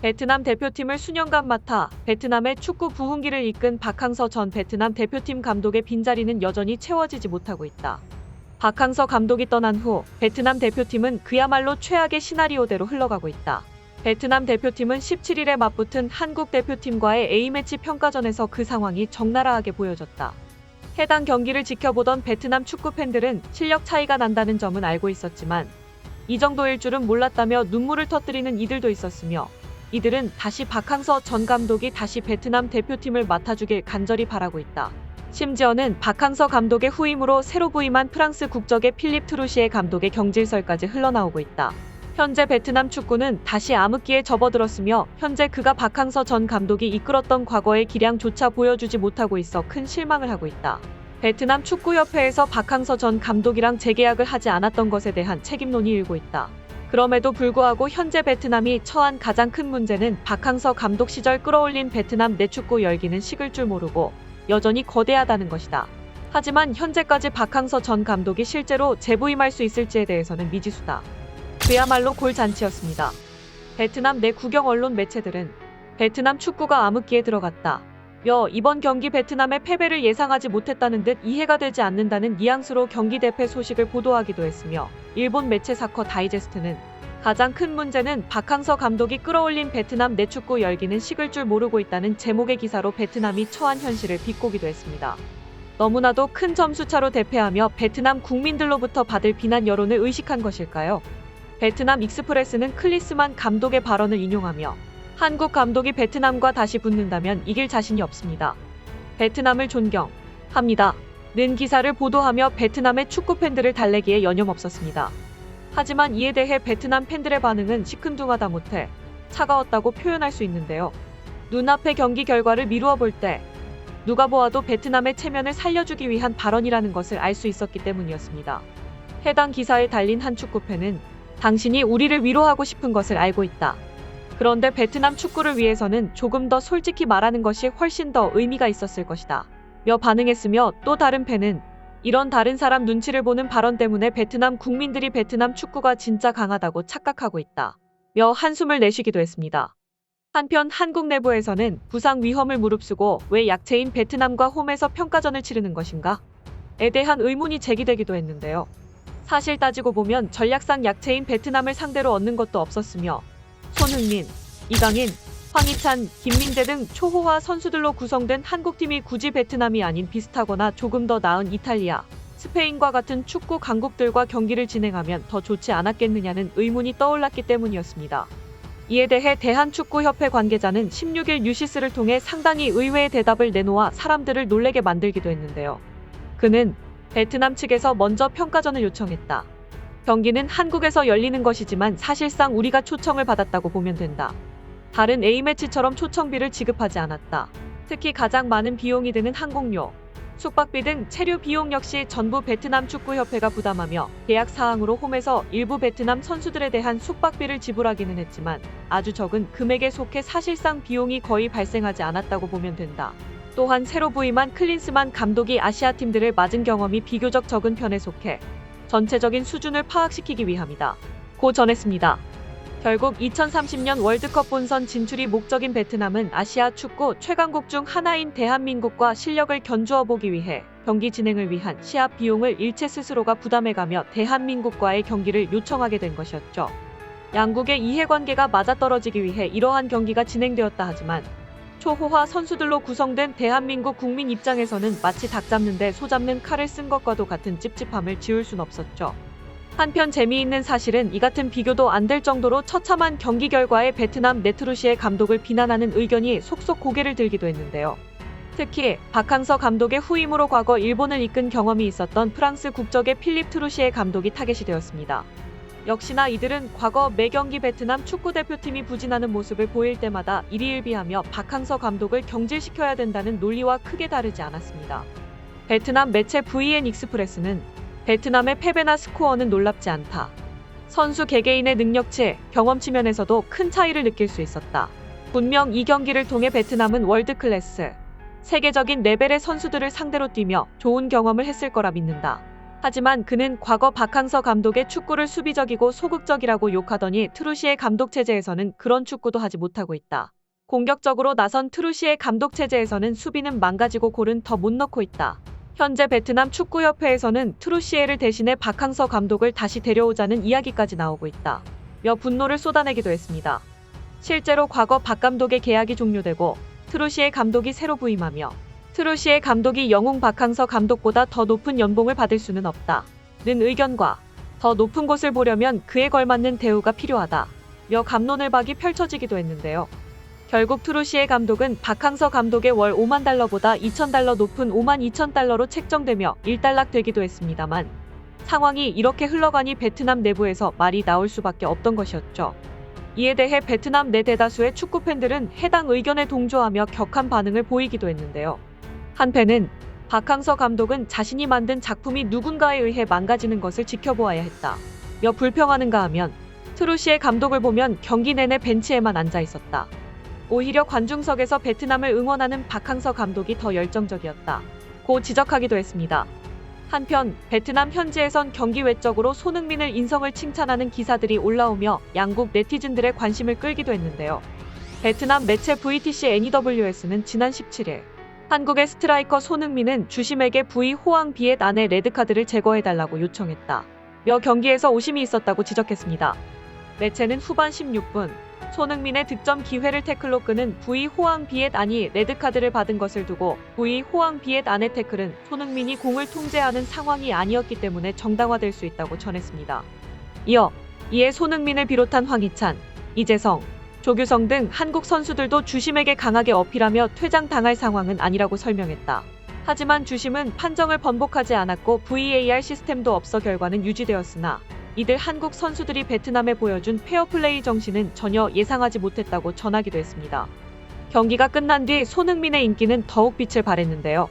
베트남 대표팀을 수년간 맡아 베트남의 축구 부흥기를 이끈 박항서 전 베트남 대표팀 감독의 빈자리는 여전히 채워지지 못하고 있다. 박항서 감독이 떠난 후 베트남 대표팀은 그야말로 최악의 시나리오대로 흘러가고 있다. 베트남 대표팀은 17일에 맞붙은 한국 대표팀과의 A매치 평가전에서 그 상황이 적나라하게 보여졌다. 해당 경기를 지켜보던 베트남 축구 팬들은 실력 차이가 난다는 점은 알고 있었지만 이 정도일 줄은 몰랐다며 눈물을 터뜨리는 이들도 있었으며, 이들은 다시 박항서 전 감독이 다시 베트남 대표팀을 맡아주길 간절히 바라고 있다. 심지어는 박항서 감독의 후임으로 새로 부임한 프랑스 국적의 필립 트루시에 감독의 경질설까지 흘러나오고 있다. 현재 베트남 축구는 다시 암흑기에 접어들었으며 현재 그가 박항서 전 감독이 이끌었던 과거의 기량조차 보여주지 못하고 있어 큰 실망을 하고 있다. 베트남 축구협회에서 박항서 전 감독이랑 재계약을 하지 않았던 것에 대한 책임론이 일고 있다. 그럼에도 불구하고 현재 베트남이 처한 가장 큰 문제는 박항서 감독 시절 끌어올린 베트남 내축구 열기는 식을 줄 모르고 여전히 거대하다는 것이다. 하지만 현재까지 박항서 전 감독이 실제로 재부임할 수 있을지에 대해서는 미지수다. 그야말로 골잔치였습니다. 베트남 내 국영 언론 매체들은 베트남 축구가 암흑기에 들어갔다. 이번 경기 베트남의 패배를 예상하지 못했다는 듯 이해가 되지 않는다는 뉘앙스로 경기 대패 소식을 보도하기도 했으며, 일본 매체 사커 다이제스트는 가장 큰 문제는 박항서 감독이 끌어올린 베트남 내축구 열기는 식을 줄 모르고 있다는 제목의 기사로 베트남이 처한 현실을 비꼬기도 했습니다. 너무나도 큰 점수차로 대패하며 베트남 국민들로부터 받을 비난 여론을 의식한 것일까요? 베트남 익스프레스는 클리스만 감독의 발언을 인용하며 한국 감독이 베트남과 다시 붙는다면 이길 자신이 없습니다. 베트남을 존경합니다. 는 기사를 보도하며 베트남의 축구 팬들을 달래기에 여념없었습니다. 하지만 이에 대해 베트남 팬들의 반응은 시큰둥하다 못해 차가웠다고 표현할 수 있는데요. 눈앞의 경기 결과를 미루어 볼 때 누가 보아도 베트남의 체면을 살려주기 위한 발언이라는 것을 알 수 있었기 때문이었습니다. 해당 기사에 달린 한 축구팬은 당신이 우리를 위로하고 싶은 것을 알고 있다. 그런데 베트남 축구를 위해서는 조금 더 솔직히 말하는 것이 훨씬 더 의미가 있었을 것이다. 며 반응했으며, 또 다른 팬은 이런 다른 사람 눈치를 보는 발언 때문에 베트남 국민들이 베트남 축구가 진짜 강하다고 착각하고 있다. 며 한숨을 내쉬기도 했습니다. 한편 한국 내부에서는 부상 위험을 무릅쓰고 왜 약체인 베트남과 홈에서 평가전을 치르는 것인가? 에 대한 의문이 제기되기도 했는데요. 사실 따지고 보면 전략상 약체인 베트남을 상대로 얻는 것도 없었으며, 손흥민, 이강인, 황희찬, 김민재 등 초호화 선수들로 구성된 한국팀이 굳이 베트남이 아닌 비슷하거나 조금 더 나은 이탈리아, 스페인과 같은 축구 강국들과 경기를 진행하면 더 좋지 않았겠느냐는 의문이 떠올랐기 때문이었습니다. 이에 대해 대한축구협회 관계자는 16일 뉴시스를 통해 상당히 의외의 대답을 내놓아 사람들을 놀래게 만들기도 했는데요. 그는 베트남 측에서 먼저 평가전을 요청했다. 경기는 한국에서 열리는 것이지만 사실상 우리가 초청을 받았다고 보면 된다. 다른 A매치처럼 초청비를 지급하지 않았다. 특히 가장 많은 비용이 드는 항공료, 숙박비 등 체류 비용 역시 전부 베트남 축구협회가 부담하며 계약 사항으로 홈에서 일부 베트남 선수들에 대한 숙박비를 지불하기는 했지만 아주 적은 금액에 속해 사실상 비용이 거의 발생하지 않았다고 보면 된다. 또한 새로 부임한 클린스만 감독이 아시아 팀들을 맞은 경험이 비교적 적은 편에 속해 전체적인 수준을 파악시키기 위함이다. 고 전했습니다. 결국 2030년 월드컵 본선 진출이 목적인 베트남은 아시아 축구 최강국 중 하나인 대한민국과 실력을 견주어 보기 위해 경기 진행을 위한 시합 비용을 일체 스스로가 부담해가며 대한민국과의 경기를 요청하게 된 것이었죠. 양국의 이해관계가 맞아떨어지기 위해 이러한 경기가 진행되었다 하지만 초호화 선수들로 구성된 대한민국 국민 입장에서는 마치 닭 잡는데 소 잡는 칼을 쓴 것과도 같은 찝찝함을 지울 순 없었죠. 한편 재미있는 사실은 이 같은 비교도 안 될 정도로 처참한 경기 결과에 베트남 네트루시의 감독을 비난하는 의견이 속속 고개를 들기도 했는데요. 특히 박항서 감독의 후임으로 과거 일본을 이끈 경험이 있었던 프랑스 국적의 필립 트루시의 감독이 타겟이 되었습니다. 역시나 이들은 과거 매경기 베트남 축구대표팀이 부진하는 모습을 보일 때마다 일희일비하며 박항서 감독을 경질시켜야 된다는 논리와 크게 다르지 않았습니다. 베트남 매체 VN 익스프레스는 베트남의 패배나 스코어는 놀랍지 않다. 선수 개개인의 능력치, 경험치 면에서도 큰 차이를 느낄 수 있었다. 분명 이 경기를 통해 베트남은 월드클래스, 세계적인 레벨의 선수들을 상대로 뛰며 좋은 경험을 했을 거라 믿는다. 하지만 그는 과거 박항서 감독의 축구를 수비적이고 소극적이라고 욕하더니 트루시의 감독 체제에서는 그런 축구도 하지 못하고 있다. 공격적으로 나선 트루시의 감독 체제에서는 수비는 망가지고 골은 더 못 넣고 있다. 현재 베트남 축구협회에서는 트루시에를 대신해 박항서 감독을 다시 데려오자는 이야기까지 나오고 있다. 며 분노를 쏟아내기도 했습니다. 실제로 과거 박 감독의 계약이 종료되고 트루시에 감독이 새로 부임하며 트루시에 감독이 영웅 박항서 감독보다 더 높은 연봉을 받을 수는 없다. 는 의견과 더 높은 곳을 보려면 그에 걸맞는 대우가 필요하다. 며 갑론을박이 펼쳐지기도 했는데요. 결국 트루시에 감독은 박항서 감독의 월 5만 달러보다 2천 달러 높은 5만 2천 달러로 책정되며 일단락되기도 했습니다만 상황이 이렇게 흘러가니 베트남 내부에서 말이 나올 수밖에 없던 것이었죠. 이에 대해 베트남 내 대다수의 축구 팬들은 해당 의견에 동조하며 격한 반응을 보이기도 했는데요. 한편은 박항서 감독은 자신이 만든 작품이 누군가에 의해 망가지는 것을 지켜보아야 했다. 며 불평하는가 하면 트루시에 감독을 보면 경기 내내 벤치에만 앉아 있었다. 오히려 관중석에서 베트남을 응원하는 박항서 감독이 더 열정적이었다. 고 지적하기도 했습니다. 한편 베트남 현지에선 경기 외적으로 손흥민을 인성을 칭찬하는 기사들이 올라오며 양국 네티즌들의 관심을 끌기도 했는데요. 베트남 매체 VTC NEWS는 지난 17일 한국의 스트라이커 손흥민은 주심에게 V 호앙 비엣 안에 레드카드를 제거해달라고 요청했다. 며 경기에서 오심이 있었다고 지적했습니다. 매체는 후반 16분 손흥민의 득점 기회를 태클로 끄는 V 호앙 비엣 안이 레드카드를 받은 것을 두고 V 호앙 비엣 안의 태클은 손흥민이 공을 통제하는 상황이 아니었기 때문에 정당화될 수 있다고 전했습니다. 이에 손흥민을 비롯한 황희찬, 이재성, 조규성 등 한국 선수들도 주심에게 강하게 어필하며 퇴장당할 상황은 아니라고 설명했다. 하지만 주심은 판정을 번복하지 않았고 VAR 시스템도 없어 결과는 유지되었으나 이들 한국 선수들이 베트남에 보여준 페어플레이 정신은 전혀 예상하지 못했다고 전하기도 했습니다. 경기가 끝난 뒤 손흥민의 인기는 더욱 빛을 발했는데요.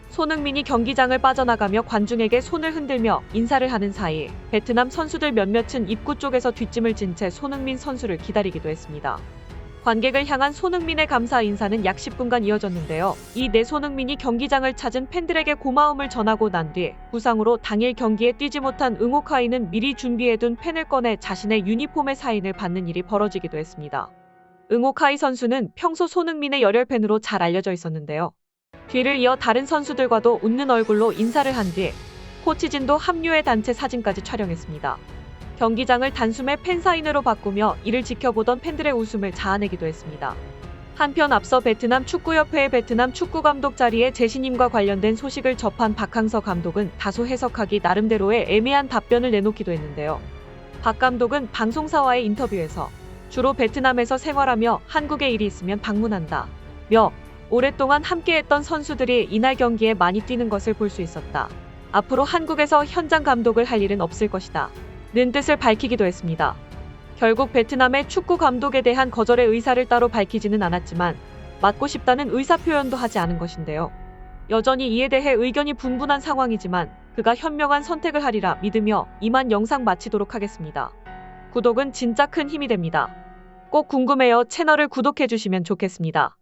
손흥민이 경기장을 빠져나가며 관중에게 손을 흔들며 인사를 하는 사이 베트남 선수들 몇몇은 입구 쪽에서 뒷짐을 진 채 손흥민 선수를 기다리기도 했습니다. 관객을 향한 손흥민의 감사 인사는 약 10분간 이어졌는데요. 이내 손흥민이 경기장을 찾은 팬들에게 고마움을 전하고 난 뒤 부상으로 당일 경기에 뛰지 못한 응오카이는 미리 준비해둔 펜을 꺼내 자신의 유니폼에 사인을 받는 일이 벌어지기도 했습니다. 응오카이 선수는 평소 손흥민의 열혈 팬으로 잘 알려져 있었는데요. 뒤를 이어 다른 선수들과도 웃는 얼굴로 인사를 한 뒤 코치진도 합류해 단체 사진까지 촬영했습니다. 경기장을 단숨에 팬사인회로 바꾸며 이를 지켜보던 팬들의 웃음을 자아내기도 했습니다. 한편 앞서 베트남 축구협회의 베트남 축구감독 자리에 재신임과 관련된 소식을 접한 박항서 감독은 다소 해석하기 나름대로의 애매한 답변을 내놓기도 했는데요. 박 감독은 방송사와의 인터뷰에서 주로 베트남에서 생활하며 한국에 일이 있으면 방문한다. 며 오랫동안 함께했던 선수들이 이날 경기에 많이 뛰는 것을 볼 수 있었다. 앞으로 한국에서 현장 감독을 할 일은 없을 것이다. 는 뜻을 밝히기도 했습니다. 결국 베트남의 축구 감독에 대한 거절의 의사를 따로 밝히지는 않았지만 맡고 싶다는 의사표현도 하지 않은 것인데요. 여전히 이에 대해 의견이 분분한 상황이지만 그가 현명한 선택을 하리라 믿으며 이만 영상 마치도록 하겠습니다. 구독은 진짜 큰 힘이 됩니다. 꼭 궁금해요. 채널을 구독해주시면 좋겠습니다.